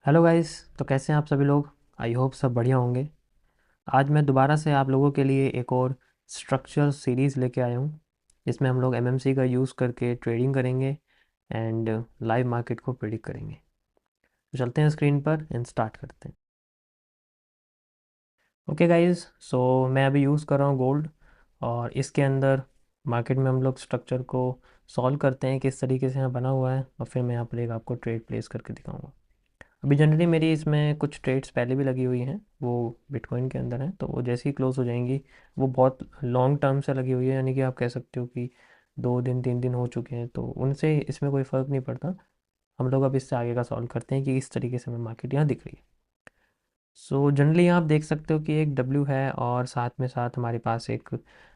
Hello guys. तो कैसे हैं आप सभी लोग? आई होप सब बढ़िया होंगे। आज मैं दोबारा से आप लोगों के लिए एक और स्ट्रक्चर सीरीज़ लेके आया हूँ, जिसमें हम लोग एमएमसी का यूज़ करके ट्रेडिंग करेंगे एंड लाइव मार्केट को प्रेडिक्ट करेंगे। तो चलते हैं स्क्रीन पर एंड स्टार्ट करते हैं। ओके गाइस, सो मैं अभी यूज़ कर रहा हूँ गोल्ड, और इसके अंदर मार्केट में हम लोग स्ट्रक्चर को सॉल्व करते हैं किस तरीके से यहाँ बना हुआ है, और फिर मैं यहाँ पर एक आपको ट्रेड प्लेस करके दिखाऊंगा। अभी जनरली मेरी इसमें कुछ ट्रेड्स पहले भी लगी हुई हैं, वो बिटकॉइन के अंदर हैं, तो वो जैसे ही क्लोज हो जाएंगी, वो बहुत लॉन्ग टर्म से लगी हुई है, यानी कि आप कह सकते हो कि 2 दिन 3 दिन हो चुके हैं, तो उनसे इसमें कोई फ़र्क नहीं पड़ता। हम लोग अब इससे आगे का सॉल्व करते हैं कि इस तरीके से हमें मार्केट यहाँ दिख रही है। सो जनरली आप देख सकते हो कि एक डब्ल्यू है, और साथ में साथ हमारे पास एक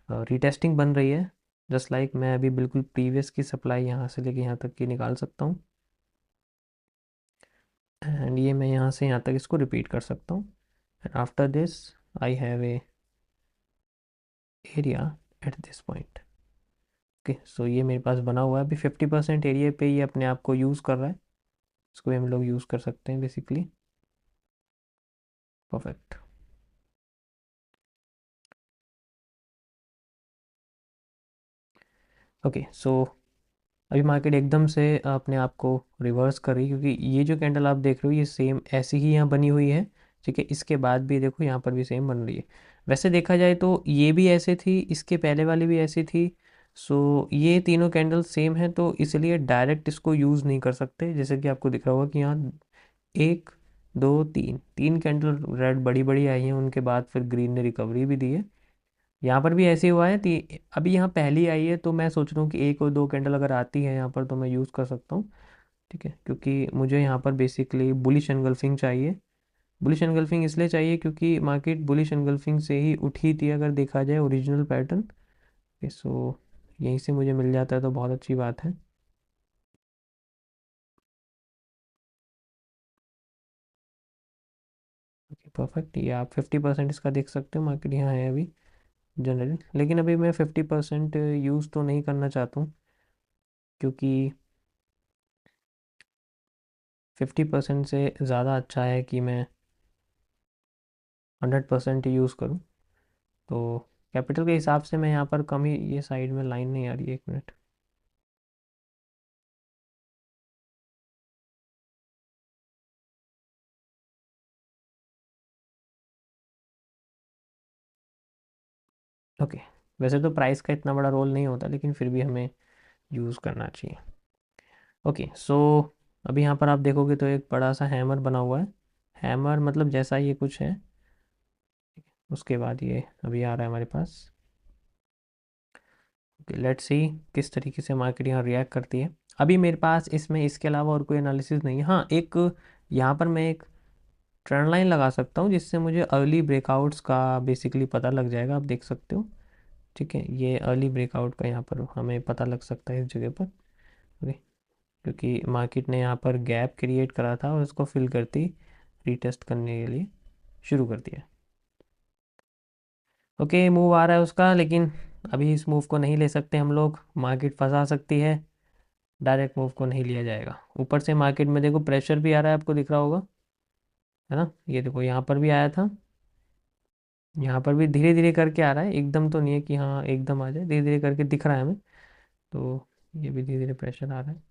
रीटेस्टिंग बन रही है। जस्ट लाइक मैं अभी बिल्कुल प्रीवियस की सप्लाई यहाँ से लेके यहाँ तक की निकाल सकता हूँ, एंड ये मैं यहाँ से यहाँ तक इसको रिपीट कर सकता हूँ। And after this I have a area at this point. Okay, so ये मेरे पास बना हुआ है। अभी 50% एरिया पे ये अपने आप को यूज़ कर रहा है। इसको भी हम लोग यूज़ कर सकते हैं बेसिकली। परफेक्ट। ओके, सो अभी मार्केट एकदम से अपने आप को रिवर्स कर रही है, क्योंकि ये जो कैंडल आप देख रहे हो ये सेम ऐसी ही यहाँ बनी हुई है। ठीक है, इसके बाद भी देखो यहाँ पर भी सेम बन रही है। वैसे देखा जाए तो ये भी ऐसे थी, इसके पहले वाली भी ऐसी थी। सो ये तीनों कैंडल सेम है, तो इसलिए डायरेक्ट इसको यूज़ नहीं कर सकते। जैसे कि आपको दिख रहा होगा कि यहाँ एक, दो, तीन तीन कैंडल रेड बड़ी बड़ी आई हैं, उनके बाद फिर ग्रीन ने रिकवरी भी दी है। यहाँ पर भी ऐसे ही हुआ है। अभी यहाँ पहली आई है, तो मैं सोच रहा हूँ कि एक और दो कैंडल अगर आती है यहाँ पर तो मैं यूज़ कर सकता हूँ। ठीक है, क्योंकि मुझे यहाँ पर बेसिकली बुलिश एनगल्फिंग चाहिए। बुलिश एनगल्फिंग इसलिए चाहिए क्योंकि मार्केट बुलिश एनगल्फिंग से ही उठी थी, अगर देखा जाए ओरिजिनल पैटर्न। सो यहीं से मुझे मिल जाता है तो बहुत अच्छी बात है। ओके परफेक्ट, ये आप 50% इसका देख सकते हो, मार्केट यहाँ है अभी जनरली। लेकिन अभी मैं 50% यूज़ तो नहीं करना चाहता हूँ, क्योंकि 50% से ज़्यादा अच्छा है कि मैं 100% यूज़ करूँ। तो कैपिटल के हिसाब से मैं यहाँ पर कम ही, ये साइड में लाइन नहीं आ रही है, एक मिनट। ओके, वैसे तो प्राइस का इतना बड़ा रोल नहीं होता, लेकिन फिर भी हमें यूज़ करना चाहिए। ओके, सो अभी यहाँ पर आप देखोगे तो एक बड़ा सा हैमर बना हुआ है। हैमर मतलब जैसा ये कुछ है, उसके बाद ये अभी आ रहा है हमारे पास। ओके, लेट्स सी किस तरीके से मार्केट यहाँ रिएक्ट करती है। अभी मेरे पास इसमें इसके अलावा और कोई एनालिसिस नहीं है। हाँ, एक यहाँ पर मैं एक ट्रेंड लाइन लगा सकता हूँ, जिससे मुझे अर्ली ब्रेकआउट्स का बेसिकली पता लग जाएगा। आप देख सकते हो, ठीक है, ये अर्ली ब्रेकआउट का यहाँ पर हमें पता लग सकता है इस जगह पर। ओके, क्योंकि मार्केट ने यहाँ पर गैप क्रिएट करा था और उसको फिल करती रीटेस्ट करने के लिए शुरू कर दिया। ओके, मूव आ रहा है उसका, लेकिन अभी इस मूव को नहीं ले सकते हम लोग, मार्केट फंसा सकती है। डायरेक्ट मूव को नहीं लिया जाएगा। ऊपर से मार्केट में देखो प्रेशर भी आ रहा है, आपको दिख रहा होगा, है ना। ये देखो यहाँ पर भी आया था, यहाँ पर भी धीरे धीरे करके आ रहा है, एकदम तो नहीं है कि हाँ एकदम आ जाए, धीरे धीरे करके दिख रहा है हमें। तो ये भी धीरे धीरे प्रेशर आ रहा है।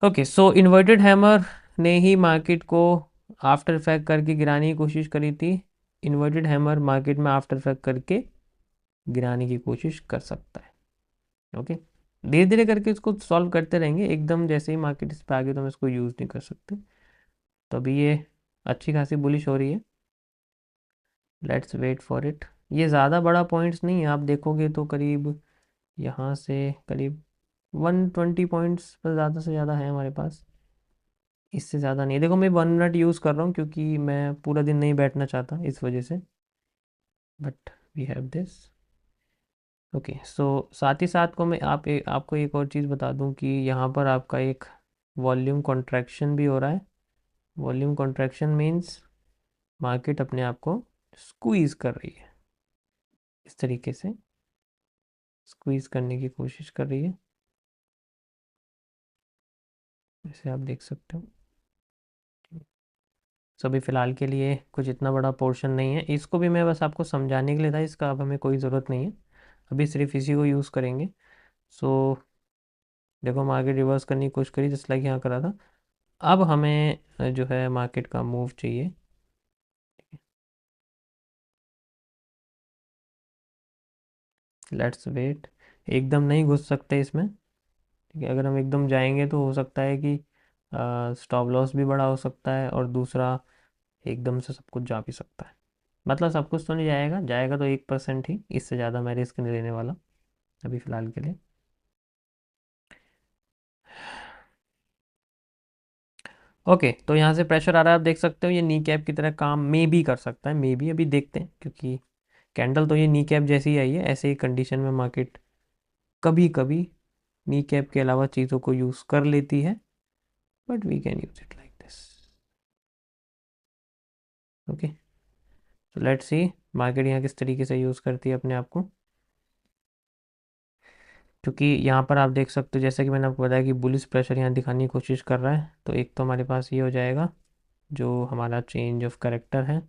ओके, सो इन्वर्टेड हैमर ने ही मार्केट को आफ्टर इफेक्ट करके गिराने की कोशिश करी थी। इन्वर्टेड हैमर मार्केट में आफ्टर इफेक्ट करके गिराने की कोशिश कर सकता है। ओके, धीरे धीरे करके इसको सॉल्व करते रहेंगे। एकदम जैसे ही मार्केट इस पे आ गई तो हम इसको यूज़ नहीं कर सकते। तो अभी ये अच्छी खासी बुलिश हो रही है। Let's wait for it. ये ज़्यादा बड़ा पॉइंट्स नहीं है, आप देखोगे तो करीब यहाँ से करीब 120 पॉइंट्स पर ज़्यादा से ज़्यादा है हमारे पास। इससे ज़्यादा नहीं है। देखो मैं 1 मिनट यूज़ कर रहा हूँ, क्योंकि मैं पूरा दिन नहीं बैठना चाहता इस वजह से। But we have this. Okay, so साथ ही साथ को मैं आपको एक और चीज़ बता दूं कि यहाँ पर आपका एक वॉल्यूम कॉन्ट्रैक्शन भी हो रहा है। वॉल्यूम कॉन्ट्रैक्शन मीन्स मार्केट अपने आप को स्क्वीज़ कर रही है, इस तरीके से स्क्वीज़ करने की कोशिश कर रही है, जैसे आप देख सकते हो। सो अभी फ़िलहाल के लिए कुछ इतना बड़ा पोर्शन नहीं है, इसको भी मैं बस आपको समझाने के लिए था, इसका अब हमें कोई ज़रूरत नहीं है, अभी सिर्फ इसी को यूज़ करेंगे। सो देखो मार्केट रिवर्स करने की कोशिश करी जस्ट लाइक यहाँ करा था। अब हमें जो है मार्केट का मूव चाहिए। लेट्स वेट, एकदम नहीं घुस सकते इसमें, ठीक है। अगर हम एकदम जाएंगे तो हो सकता है कि स्टॉप लॉस भी बड़ा हो सकता है, और दूसरा एकदम से सब कुछ जा भी सकता है। मतलब सब कुछ तो नहीं जाएगा, जाएगा तो 1% ही, इससे ज़्यादा मैं रिस्क नहीं लेने वाला अभी फ़िलहाल के लिए। ओके, तो यहाँ से प्रेशर आ रहा है, आप देख सकते हो ये नी कैप की तरह काम मे भी कर सकता है, मे भी, अभी देखते हैं, क्योंकि कैंडल तो ये नी कैप जैसी ही आई है। ऐसे ही कंडीशन में मार्केट कभी कभी नी कैप के अलावा चीज़ों को यूज़ कर लेती है, but we can use it like this. Okay, तो लेट्स सी मार्केट यहाँ किस तरीके से यूज़ करती है अपने आप को। क्योंकि यहाँ पर आप देख सकते हो, जैसे कि मैंने आपको बताया कि बुलिश प्रेशर यहाँ दिखाने की कोशिश कर रहा है, तो एक तो हमारे पास ये हो जाएगा जो हमारा चेंज ऑफ करेक्टर है,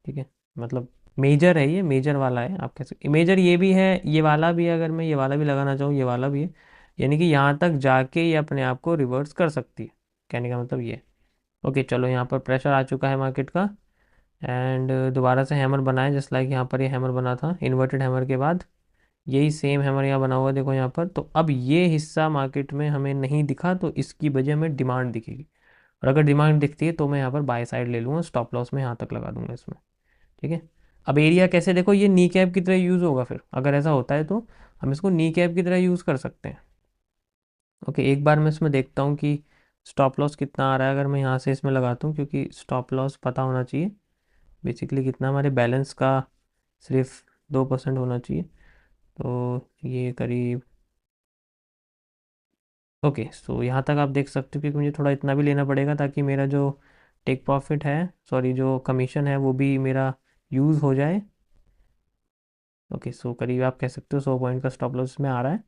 ठीक है। मतलब मेजर है, ये मेजर वाला है, आप कह सकते मेजर ये भी है, ये वाला भी है, अगर मैं ये वाला भी लगाना चाहूँ ये वाला भी है, यानी कि यहाँ तक जाके ये अपने आप को रिवर्स कर सकती है, कहने का मतलब ये है। ओके, चलो यहाँ पर प्रेशर आ चुका है मार्केट का, एंड दोबारा से हैमर बनाए, जस्ट लाइक यहाँ पर ये हैमर बना था इन्वर्टेड हैमर के बाद, यही सेम हैमर यहाँ बना हुआ है, देखो यहाँ पर। तो अब ये हिस्सा मार्केट में हमें नहीं दिखा, तो इसकी वजह हमें डिमांड दिखेगी, और अगर डिमांड दिखती है तो मैं यहाँ पर बाय साइड ले लूँगा, स्टॉप लॉस में यहाँ तक लगा दूंगा इसमें, ठीक है। अब एरिया कैसे, देखो ये नी कैप की तरह यूज़ होगा, फिर अगर ऐसा होता है तो हम इसको नी कैप की तरह यूज़ कर सकते हैं। ओके, एक बार मैं इसमें देखता हूँ कि स्टॉप लॉस कितना आ रहा है, अगर मैं यहाँ से इसमें लगाता हूँ, क्योंकि स्टॉप लॉस पता होना चाहिए बेसिकली कितना हमारे बैलेंस का, सिर्फ 2% होना चाहिए, तो ये करीब, ओके। सो यहाँ तक आप देख सकते हो, क्योंकि मुझे थोड़ा इतना भी लेना पड़ेगा ताकि मेरा जो टेक प्रॉफिट है, सॉरी जो कमीशन है, वो भी मेरा यूज़ हो जाए। ओके, सो करीब आप कह सकते हो 100 पॉइंट का स्टॉप लॉस में आ रहा है,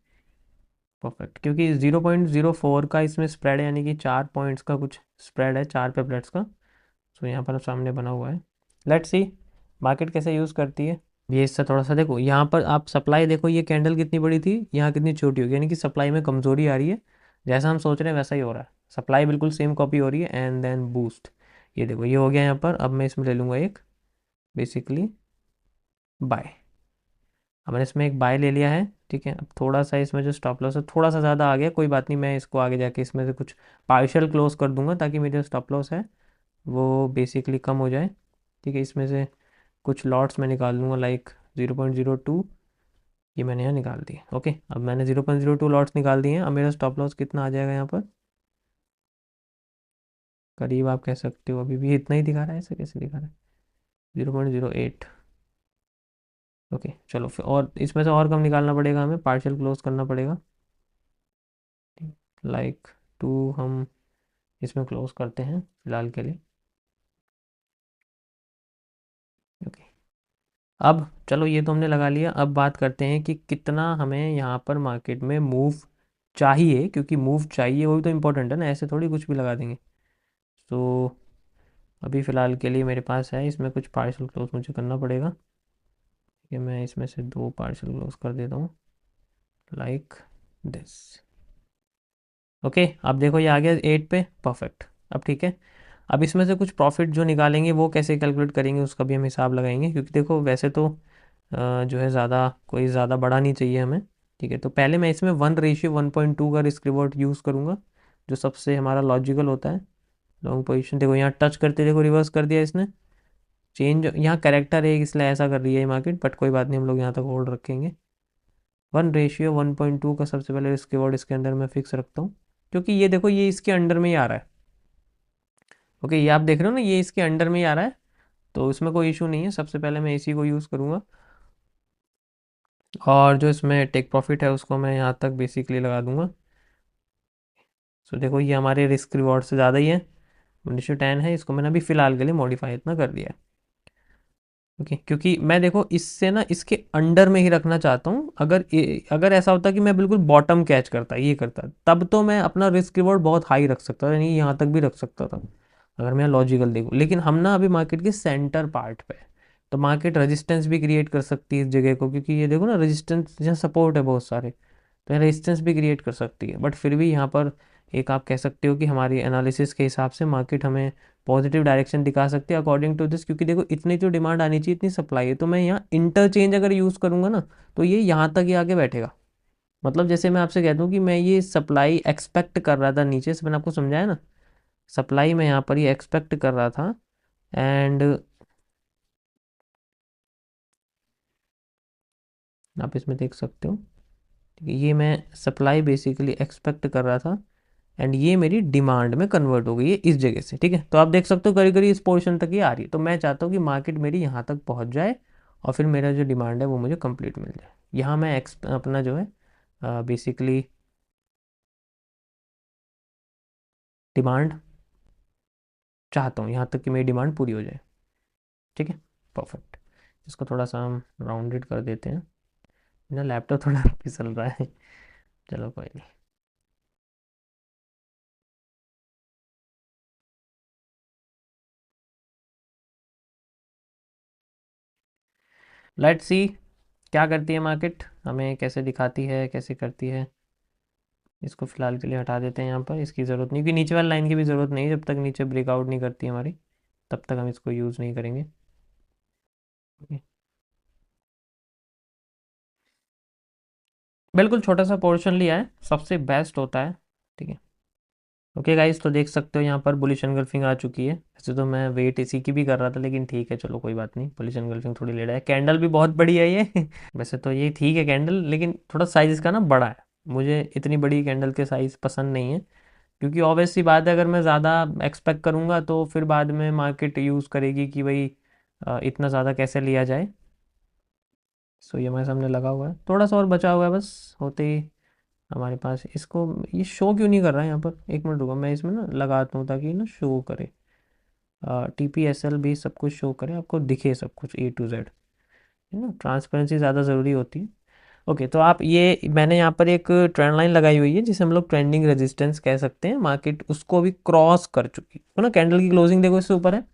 परफेक्ट। क्योंकि 0.04 का इसमें स्प्रेड है, यानी कि 4 पॉइंट्स का कुछ स्प्रेड है, 4 पेपलेट्स का। सो यहाँ पर सामने बना हुआ है, लेट्स सी मार्केट कैसे यूज़ करती है। ये इससे थोड़ा सा देखो, यहाँ पर आप सप्लाई देखो, ये कैंडल कितनी बड़ी थी, यहाँ कितनी छोटी होगी, यानी कि सप्लाई में कमज़ोरी आ रही है, जैसा हम सोच रहे हैं वैसा ही हो रहा है, सप्लाई बिल्कुल सेम कॉपी हो रही है, एंड देन बूस्ट, ये देखो ये हो गया यहाँ पर। अब मैं इसमें ले लूँगा एक बेसिकली बाय, अब मैंने इसमें एक बाय ले लिया है, ठीक है। अब थोड़ा सा इसमें जो स्टॉप लॉस है थोड़ा सा ज़्यादा आ गया, कोई बात नहीं, मैं इसको आगे जाके इसमें से कुछ पार्शियल क्लोज कर दूंगा, ताकि मेरी जो स्टॉप लॉस है वो बेसिकली कम हो जाए, ठीक है। इसमें से कुछ लॉट्स मैं निकाल लूँगा, लाइक 0.02, ये मैंने यहाँ निकाल दिए। ओके, अब मैंने 0.02 लॉट्स निकाल दिए हैं, अब मेरा स्टॉप लॉस कितना आ जाएगा यहाँ पर, करीब आप कह सकते हो, अभी भी इतना ही दिखा रहा है, ऐसे कैसे दिखा रहा है, 0.08। ओके, चलो फिर, और इसमें से और कम निकालना पड़ेगा, हमें पार्शियल क्लोज करना पड़ेगा, लाइक 2 हम इसमें क्लोज करते हैं फिलहाल के लिए। ओके, अब चलो ये तो हमने लगा लिया, अब बात करते हैं कि कितना हमें यहाँ पर मार्केट में मूव चाहिए, क्योंकि मूव चाहिए वो भी तो इम्पोर्टेंट है ना, ऐसे थोड़ी कुछ भी लगा देंगे। तो अभी फ़िलहाल के लिए मेरे पास है, इसमें कुछ पार्शियल क्लोज मुझे करना पड़ेगा, कि मैं इसमें से 2 पार्शियल क्लोज कर देता हूँ, लाइक दिस। ओके, अब देखो ये आ गया 8 पे, परफेक्ट। अब ठीक है, अब इसमें से कुछ प्रॉफिट जो निकालेंगे वो कैसे कैलकुलेट करेंगे, उसका भी हम हिसाब लगाएंगे, क्योंकि देखो वैसे तो जो है ज़्यादा कोई ज़्यादा बड़ा नहीं चाहिए हमें, ठीक है। तो पहले मैं इसमें 1:1.2 का रिस्क रिवॉर्ड यूज़ करूँगा, जो सबसे हमारा लॉजिकल होता है। लॉन्ग पोजीशन देखो, यहाँ टच करते देखो रिवर्स कर दिया इसने, चेंज यहाँ करेक्टर है इसलिए ऐसा कर रही है मार्केट, बट कोई बात नहीं, हम लोग यहाँ तक होल्ड रखेंगे। 1:1.2 का सबसे पहले रिस्क रिवॉर्ड इसके अंदर मैं फिक्स रखता हूँ, क्योंकि ये देखो ये इसके अंडर में ही आ रहा है। ओके, ये आप देख रहे हो ना, ये इसके अंडर में ही आ रहा है, तो इसमें कोई इशू नहीं है, सबसे पहले मैं इसी को यूज़ करूँगा, और जो इसमें टेक प्रॉफिट है उसको मैं यहाँ तक बेसिकली लगा दूंगा। सो देखो ये हमारे रिस्क रिवॉर्ड से ज़्यादा ही है, 1910 है, इसको मैंने अभी फ़िलहाल के लिए मॉडिफाई इतना कर दिया है। ओके, क्योंकि मैं देखो इससे ना इसके अंडर में ही रखना चाहता हूँ, अगर ऐसा होता कि मैं बिल्कुल बॉटम कैच करता, ये करता, तब तो मैं अपना रिस्क रिवॉर्ड बहुत हाई रख सकता था, यानी यहाँ तक भी रख सकता था। अगर मैं लॉजिकल देखूँ, लेकिन हम ना अभी मार्केट के सेंटर पार्ट पे है, तो मार्केट रेजिस्टेंस भी क्रिएट कर सकती है इस जगह को, क्योंकि ये देखो ना रेजिस्टेंस यहाँ सपोर्ट है बहुत सारे, तो यहाँ रेजिस्टेंस भी क्रिएट कर सकती है। बट फिर भी यहाँ पर एक आप कह सकते हो कि हमारी एनालिसिस के हिसाब से मार्केट हमें पॉजिटिव डायरेक्शन दिखा सकती है अकॉर्डिंग टू दिस, क्योंकि देखो इतनी जो डिमांड आनी चाहिए इतनी सप्लाई है, तो मैं यहाँ इंटरचेंज अगर यूज़ करूँगा ना तो ये यहाँ तक ही आके बैठेगा। मतलब जैसे मैं आपसे कहता हूँ कि मैं ये सप्लाई एक्सपेक्ट कर रहा था नीचे से, मैंने आपको समझाया ना, सप्लाई मैं यहाँ पर ये एक्सपेक्ट कर रहा था, एंड आप इसमें देख सकते हो, ठीक है, ये मैं सप्लाई बेसिकली एक्सपेक्ट कर रहा था, एंड ये मेरी डिमांड में कन्वर्ट हो गई है इस जगह से। ठीक है, तो आप देख सकते हो करीब करीब इस पोर्शन तक ही आ रही है, तो मैं चाहता हूँ कि मार्केट मेरी यहाँ तक पहुँच जाए और फिर मेरा जो डिमांड है वो मुझे कंप्लीट मिल जाए। यहाँ मैं अपना जो है बेसिकली डिमांड चाहता हूँ यहाँ तक कि मेरी डिमांड पूरी हो जाए। ठीक है, परफेक्ट। इसको थोड़ा सा हम राउंडेड कर देते हैं, मेरा लैपटॉप थोड़ा फिसल रहा है, चलो कोई नहीं। लेट्स सी क्या करती है मार्केट, हमें कैसे दिखाती है, कैसे करती है। इसको फिलहाल के लिए हटा देते हैं, यहाँ पर इसकी ज़रूरत नहीं, क्योंकि नीचे वाली लाइन की भी ज़रूरत नहीं है, जब तक नीचे ब्रेकआउट नहीं करती हमारी तब तक हम इसको यूज़ नहीं करेंगे। ओके, बिल्कुल छोटा सा पोर्शन लिया है, सबसे बेस्ट होता है। ठीक है, ओके गाइस, तो देख सकते हो यहाँ पर बुलिश एनगल्फिंग आ चुकी है। वैसे तो मैं वेट इसी की भी कर रहा था, लेकिन ठीक है चलो कोई बात नहीं, बुलिश एनगल्फिंग थोड़ी लेट है, कैंडल भी बहुत बड़ी है ये वैसे तो ये ठीक है कैंडल, लेकिन थोड़ा साइज इसका ना बड़ा है, मुझे इतनी बड़ी कैंडल के साइज़ पसंद नहीं है, क्योंकि ऑब्वियस सी बात है अगर मैं ज़्यादा एक्सपेक्ट करूँगा तो फिर बाद में मार्केट यूज़ करेगी कि भाई इतना ज़्यादा कैसे लिया जाए। सो ये हमारे सामने लगा हुआ है, थोड़ा सा और बचा हुआ है बस होते ही हमारे पास। इसको ये शो क्यों नहीं कर रहा है यहाँ पर, एक मिनट रुको, मैं इसमें ना लगाता हूँ ताकि ना शो करे, TPSL भी सब कुछ शो करे, आपको दिखे सब कुछ A to Z, है ना, ट्रांसपेरेंसी ज़्यादा ज़रूरी होती है। ओके, तो आप ये मैंने यहाँ पर एक ट्रेंड लाइन लगाई हुई है जिसे हम लोग ट्रेंडिंग रेजिस्टेंस कह सकते हैं, मार्केट उसको भी क्रॉस कर चुकी है ना, कैंडल की क्लोजिंग देखो इससे ऊपर है,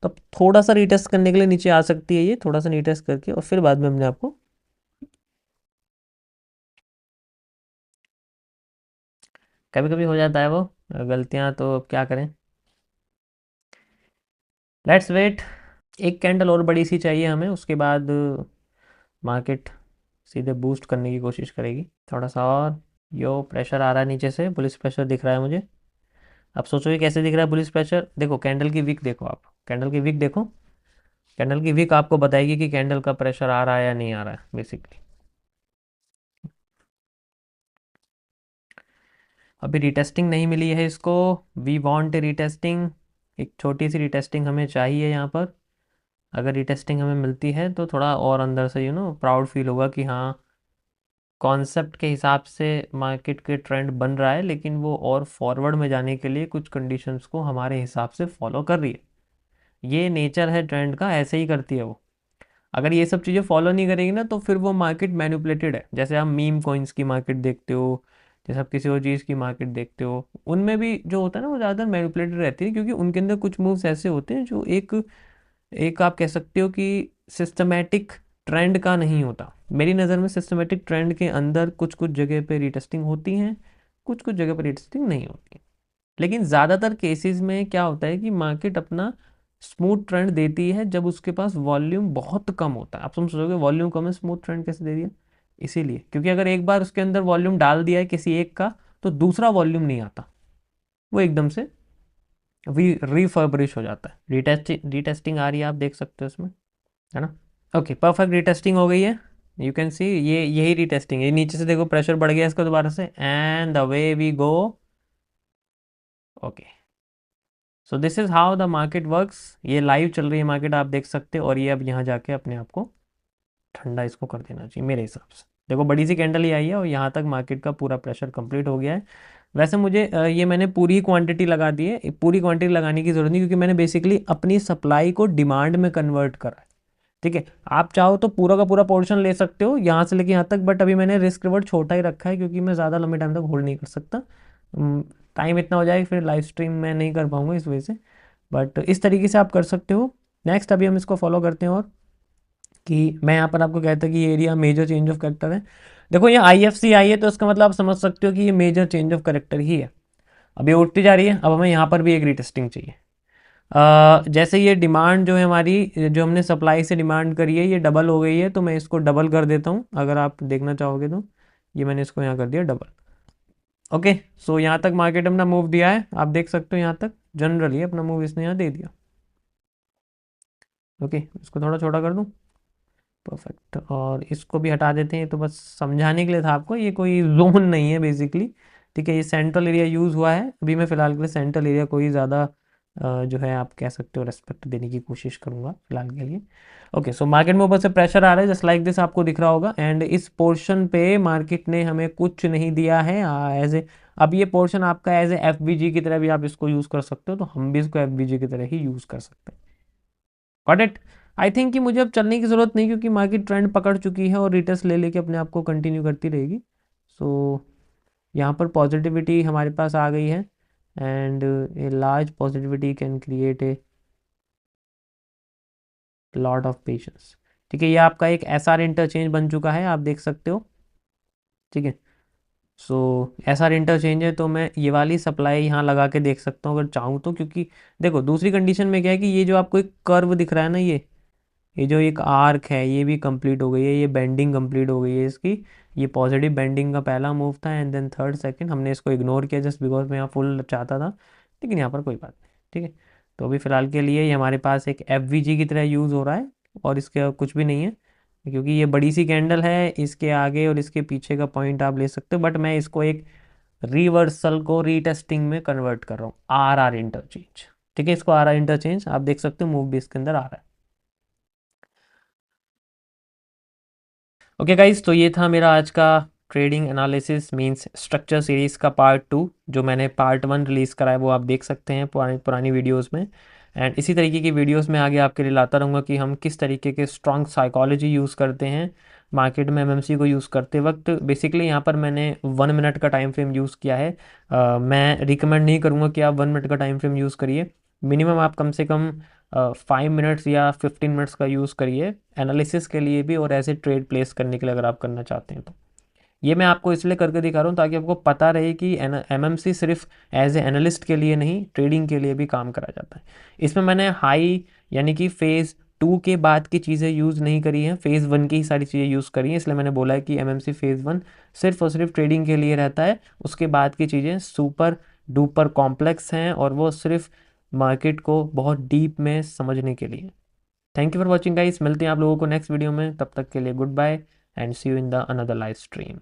तो अब थोड़ा सा रिटेस्ट करने के लिए नीचे आ सकती है, ये थोड़ा सा रिटेस्ट करके और फिर बाद में हमने आपको, कभी कभी हो जाता है वो गलतियाँ, तो अब क्या करें, लेट्स वेट। एक कैंडल और बड़ी सी चाहिए हमें, उसके बाद मार्केट सीधे बूस्ट करने की कोशिश करेगी। थोड़ा सा और, यो प्रेशर आ रहा है नीचे से, बुलिश प्रेशर दिख रहा है मुझे। अब सोचो ये कैसे दिख रहा है बुलिश प्रेशर, देखो कैंडल की विक देखो, आप कैंडल की विक देखो, कैंडल की विक आपको बताएगी कि कैंडल का प्रेशर आ रहा है या नहीं आ रहा है बेसिकली। अभी रिटेस्टिंग नहीं मिली है इसको, वी वांट रिटेस्टिंग, एक छोटी सी रिटेस्टिंग हमें चाहिए यहाँ पर। अगर रिटेस्टिंग हमें मिलती है तो थोड़ा और अंदर से प्राउड फील होगा कि हाँ कॉन्सेप्ट के हिसाब से मार्केट के ट्रेंड बन रहा है, लेकिन वो और फॉरवर्ड में जाने के लिए कुछ कंडीशंस को हमारे हिसाब से फॉलो कर रही है। ये नेचर है ट्रेंड का, ऐसे ही करती है वो। अगर ये सब चीज़ें फॉलो नहीं करेगी ना तो फिर वो मार्केट मैनिपुलेटेड है, जैसे आप मीम कॉइन्स की मार्केट देखते हो, जैसे आप किसी और चीज़ की मार्केट देखते हो, उनमें भी जो होता है ना वो ज़्यादातर मैनिपुलेटेड रहती है, क्योंकि उनके अंदर कुछ मूव्स ऐसे होते हैं जो एक एक आप कह सकते हो कि सिस्टमेटिक ट्रेंड का नहीं होता। मेरी नज़र में सिस्टमेटिक ट्रेंड के अंदर कुछ कुछ जगह पे रीटेस्टिंग होती हैं, कुछ कुछ जगह पे रीटेस्टिंग नहीं होती, लेकिन ज़्यादातर केसेस में क्या होता है कि मार्केट अपना स्मूथ ट्रेंड देती है जब उसके पास वॉल्यूम बहुत कम होता है। आप समझोगे वॉल्यूम कम है स्मूथ ट्रेंड कैसे दे दिया, इसीलिए क्योंकि अगर एक बार उसके अंदर वॉल्यूम डाल दिया है किसी एक का तो दूसरा वॉल्यूम नहीं आता, वो एकदम से रिफर्बरिश हो जाता है। रीटेस्टिंग रीटेस्टिंग आ रही है, आप देख सकते हो इसमें, है ना। ओके, परफेक्ट रीटेस्टिंग हो गई है, यू कैन सी ये यही रीटेस्टिंग है, नीचे से देखो प्रेशर बढ़ गया इसका दोबारा से, and the way we go. Okay, so this is how the market works, ये लाइव चल रही है मार्केट, आप देख सकते हो, और ये अब यहाँ जाके अपने आप को ठंडा इसको कर देना चाहिए मेरे हिसाब से। देखो बड़ी सी कैंडल ही आई है और यहाँ तक मार्केट का पूरा प्रेशर कंप्लीट हो गया है। वैसे मुझे ये मैंने पूरी क्वांटिटी लगा दी है, पूरी क्वांटिटी लगाने की ज़रूरत नहीं, क्योंकि मैंने बेसिकली अपनी सप्लाई को डिमांड में कन्वर्ट करा है। ठीक है, आप चाहो तो पूरा का पूरा पोर्शन ले सकते हो यहाँ से लेके यहाँ तक, बट अभी मैंने रिस्क रिवॉर्ड छोटा ही रखा है, क्योंकि मैं ज़्यादा लंबे टाइम तक होल्ड नहीं कर सकता, टाइम इतना हो जाएगा फिर लाइव स्ट्रीम मैं नहीं कर पाऊंगा इस वजह से। बट इस तरीके से आप कर सकते हो। नेक्स्ट अभी हम इसको फॉलो करते हैं, और कि मैं यहाँ पर आपको कहता कि ये area major change of character है। देखो ये IFC आई है तो इसका मतलब आप समझ सकते हो कि ये मेजर चेंज ऑफ करेक्टर ही है। अब ये उठती जा रही है, अब हमें यहाँ पर भी एक रीटेस्टिंग चाहिए। जैसे ये डिमांड जो है हमारी, जो हमने सप्लाई से डिमांड करी है, ये डबल हो गई है, तो मैं इसको डबल कर देता हूँ अगर आप देखना चाहोगे तो। ये मैंने इसको यहाँ कर दिया डबल। ओके, सो यहाँ तक मार्केट अपना मूव दिया है, आप देख सकते हो यहाँ तक जनरली अपना मूव इसने यहाँ दे दिया। ओके, इसको थोड़ा छोटा कर दूँ, परफेक्ट, और इसको भी हटा देते हैं। तो बस समझाने के लिए था आपको, ये कोई जोन नहीं है बेसिकली, ठीक है। ये सेंट्रल एरिया यूज़ हुआ है, अभी मैं फ़िलहाल के लिए सेंट्रल एरिया को ही ज़्यादा जो है आप कह सकते हो रेस्पेक्ट देने की कोशिश करूँगा फिलहाल के लिए। ओके, सो मार्केट में ऊपर से प्रेशर आ रहा है, जस्ट लाइक दिस, आपको दिख रहा होगा। एंड इस पोर्शन पे मार्केट ने हमें कुछ नहीं दिया है एज ए। अब ये पोर्शन आपका एज ए FVG की तरह भी आप इसको यूज़ कर सकते हो, तो हम भी इसको FVG की तरह ही यूज़ कर सकते हैं। Got it. आई थिंक कि मुझे अब चलने की ज़रूरत नहीं, क्योंकि मार्केट ट्रेंड पकड़ चुकी है और रिटेस्ट ले लेके अपने आप को कंटिन्यू करती रहेगी। सो यहाँ पर पॉजिटिविटी हमारे पास आ गई है, and a large positivity can create a lot of patience. ठीक है, ये आपका एक SR इंटरचेंज बन चुका है, आप देख सकते हो। ठीक है, सो SR इंटरचेंज है, तो मैं ये वाली सप्लाई यहाँ लगा के देख सकता हूँ अगर चाहूँ तो, क्योंकि देखो दूसरी कंडीशन में क्या है कि ये जो आपको एक कर्व दिख रहा है ना, ये जो एक आर्क है ये भी कंप्लीट हो गई है, ये बेंडिंग कंप्लीट हो गई है इसकी। ये पॉजिटिव बेंडिंग का पहला मूव था, एंड देन थर्ड सेकंड हमने इसको इग्नोर किया जस्ट बिकॉज मैं यहाँ फुल चाहता था, लेकिन यहाँ पर कोई बात नहीं। ठीक है, तो अभी फ़िलहाल के लिए ये हमारे पास एक FVG की तरह यूज़ हो रहा है, और इसका कुछ भी नहीं है, क्योंकि ये बड़ी सी कैंडल है, इसके आगे और इसके पीछे का पॉइंट आप ले सकते हो, बट मैं इसको एक रिवर्सल को रीटेस्टिंग में कन्वर्ट कर रहा हूँ, RR इंटरचेंज। ठीक है, इसको RR इंटरचेंज आप देख सकते हो, मूव भी इसके अंदर आ रहा है। ओके गाइस, तो ये था मेरा आज का trading analysis means structure series का पार्ट 2। जो मैंने पार्ट 1 रिलीज़ करा है वो आप देख सकते हैं पुरानी पुरानी वीडियोस में। एंड इसी तरीके की वीडियोस में आगे आपके लिए लाता रहूँगा कि हम किस तरीके के स्ट्रॉन्ग साइकोलॉजी यूज़ करते हैं मार्केट में MMC को यूज़ करते वक्त। बेसिकली यहाँ पर मैंने 1 मिनट का टाइम फ्रेम यूज़ किया है। मैं रिकमेंड नहीं करूँगा कि आप 1 मिनट का टाइम फ्रेम यूज़ करिए। मिनिमम आप कम से कम 5 मिनट्स या 15 मिनट्स का यूज़ करिए एनालिसिस के लिए भी, और ऐसे ट्रेड प्लेस करने के लिए अगर आप करना चाहते हैं तो। ये मैं आपको इसलिए करके दिखा रहा हूँ ताकि आपको पता रहे कि MMC सिर्फ एज ए एनालिस्ट के लिए नहीं, ट्रेडिंग के लिए भी काम करा जाता है। इसमें मैंने हाई यानी कि फेज़ 2 के बाद की चीज़ें यूज़ नहीं करी हैं, फेज़ 1 की ही सारी चीज़ें यूज़ करी हैं। इसलिए मैंने बोला है कि MMC फेज़ 1 सिर्फ और सिर्फ ट्रेडिंग के लिए रहता है, उसके बाद की चीज़ें सुपर डुपर कॉम्प्लेक्स हैं, और वो सिर्फ मार्केट को बहुत डीप में समझने के लिए। Thank you for watching guys, मिलते हैं आप लोगों को नेक्स्ट वीडियो में, तब तक के लिए goodbye and see you in the another live stream.